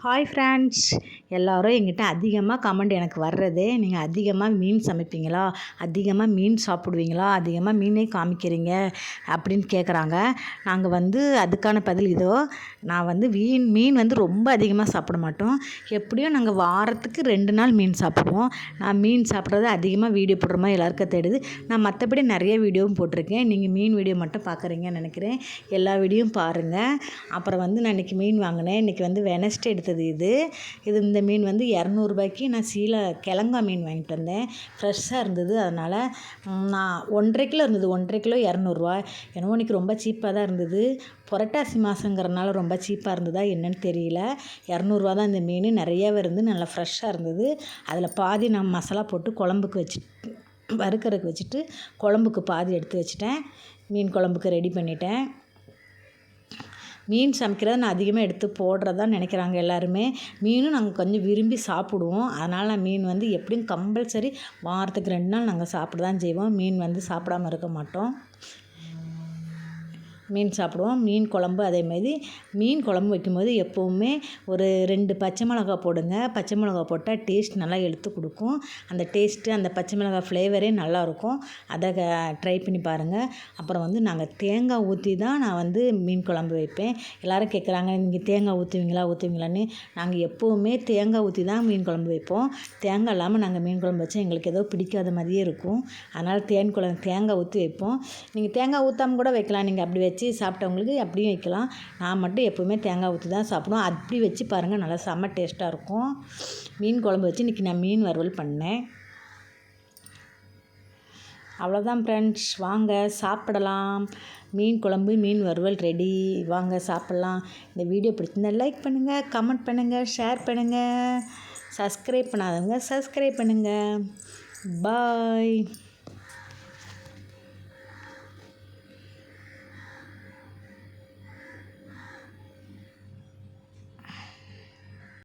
Hi friends, எல்லோரும் எங்கிட்ட அதிகமாக கமெண்ட் எனக்கு வர்றதே, நீங்கள் அதிகமாக மீன் சமைப்பீங்களா, அதிகமாக மீன் சாப்பிடுவீங்களா, அதிகமாக மீனே காமிக்கிறீங்க அப்படின்னு கேட்குறாங்க. நாங்கள் அதுக்கான பதில் இதோ. நான் மீன் ரொம்ப அதிகமாக சாப்பிட மாட்டோம். எப்படியும் நாங்கள் வாரத்துக்கு 2 நாள் மீன் சாப்பிடுவோம். நான் மீன் சாப்பிட்றது அதிகமாக வீடியோ போடுற மாதிரி எல்லாருக்கும் தெரியுது. நான் மற்றபடி நிறைய வீடியோவும் போட்டிருக்கேன். நீங்கள் மீன் வீடியோ மட்டும் பார்க்குறீங்கன்னு நினைக்கிறேன். எல்லா வீடியோவும் பாருங்கள். அப்புறம் நான் இன்றைக்கி மீன் வாங்கினேன். இன்றைக்கி வெனஸ்டே எடுத்தது இந்த மீன் 200 நான் கிழங்கா மீன் வாங்கிட்டு வந்தேன். ஃப்ரெஷ்ஷாக இருந்தது. அதனால் நான் 1.5 கிலோ இருந்தது. 1.5 கிலோ 200 என்னவோ இன்றைக்கி ரொம்ப சீப்பாக தான் இருந்தது. புரட்டாசி மாதங்கிறனால ரொம்ப சீப்பாக இருந்ததா என்னன்னு தெரியல. 200 தான் இந்த மீன். நிறையாவே இருந்து நல்லா ஃப்ரெஷ்ஷாக இருந்தது. அதில் பாதி நான் மசாலா போட்டு குழம்புக்கு வறுக்கறதுக்கு வச்சுட்டு குழம்புக்கு பாதி எடுத்து வச்சுட்டேன். மீன் குழம்புக்கு ரெடி பண்ணிட்டேன். மீன் சமைக்கிறத நான் அதிகமாக எடுத்து போடுறதா நினைக்கிறாங்க எல்லாருமே. மீனும் நாங்கள் கொஞ்சம் விரும்பி சாப்பிடுவோம். அதனால் நான் மீன் எப்படியும் கம்பல்சரி வாரத்துக்கு 2 நாள் நாங்கள் சாப்பிட தான் செய்வோம். மீன் சாப்பிடாம இருக்க மாட்டோம். மீன் சாப்பிடுவோம். மீன் குழம்பு அதேமாதிரி மீன் குழம்பு வைக்கும்போது எப்போவுமே ஒரு 2 பச்சை மிளகா போடுங்க. பச்சை மிளகா போட்டால் டேஸ்ட் நல்லா எடுத்து கொடுக்கும். அந்த டேஸ்ட்டு அந்த பச்சை மிளகா ஃப்ளேவரே நல்லாயிருக்கும். அதை ட்ரை பண்ணி பாருங்கள். அப்புறம் நாங்கள் தேங்காய் ஊற்றி தான் நான் மீன் குழம்பு வைப்பேன். எல்லோரும் கேட்குறாங்க, நீங்கள் தேங்காய் ஊற்றுவீங்களான்னு. நாங்கள் எப்போவுமே தேங்காய் ஊற்றி தான் மீன் குழம்பு வைப்போம். தேங்காய் இல்லாமல் நாங்கள் மீன் குழம்பு வச்சா எங்களுக்கு ஏதோ பிடிக்காத மாதிரியே இருக்கும். அதனால் தேங்காய் ஊற்றி வைப்போம். நீங்கள் தேங்காய் ஊற்றாமல் கூட வைக்கலாம். நீங்கள் அப்படி வச்சு சாப்பிட்டவங்களுக்கு அப்படியும் வைக்கலாம். நான் மட்டும் எப்போவுமே தேங்காய் ஊற்றி தான் சாப்பிடுவோம். அப்படி வச்சு பாருங்கள், நல்லா செம்ம டேஸ்ட்டாக இருக்கும். மீன் குழம்பு வச்சு இன்றைக்கி நான் மீன் வறுவல் பண்ணேன். அவ்வளோதான் ஃப்ரெண்ட்ஸ், வாங்க சாப்பிடலாம். மீன் குழம்பு மீன் வறுவல் ரெடி. வாங்க சாப்பிட்லாம். இந்த வீடியோ பிடிச்சிருந்தா லைக் பண்ணுங்கள், கமெண்ட் பண்ணுங்கள், ஷேர் பண்ணுங்கள். சப்ஸ்கிரைப் பண்ணாதவங்க சப்ஸ்கிரைப் பண்ணுங்கள். பாய்.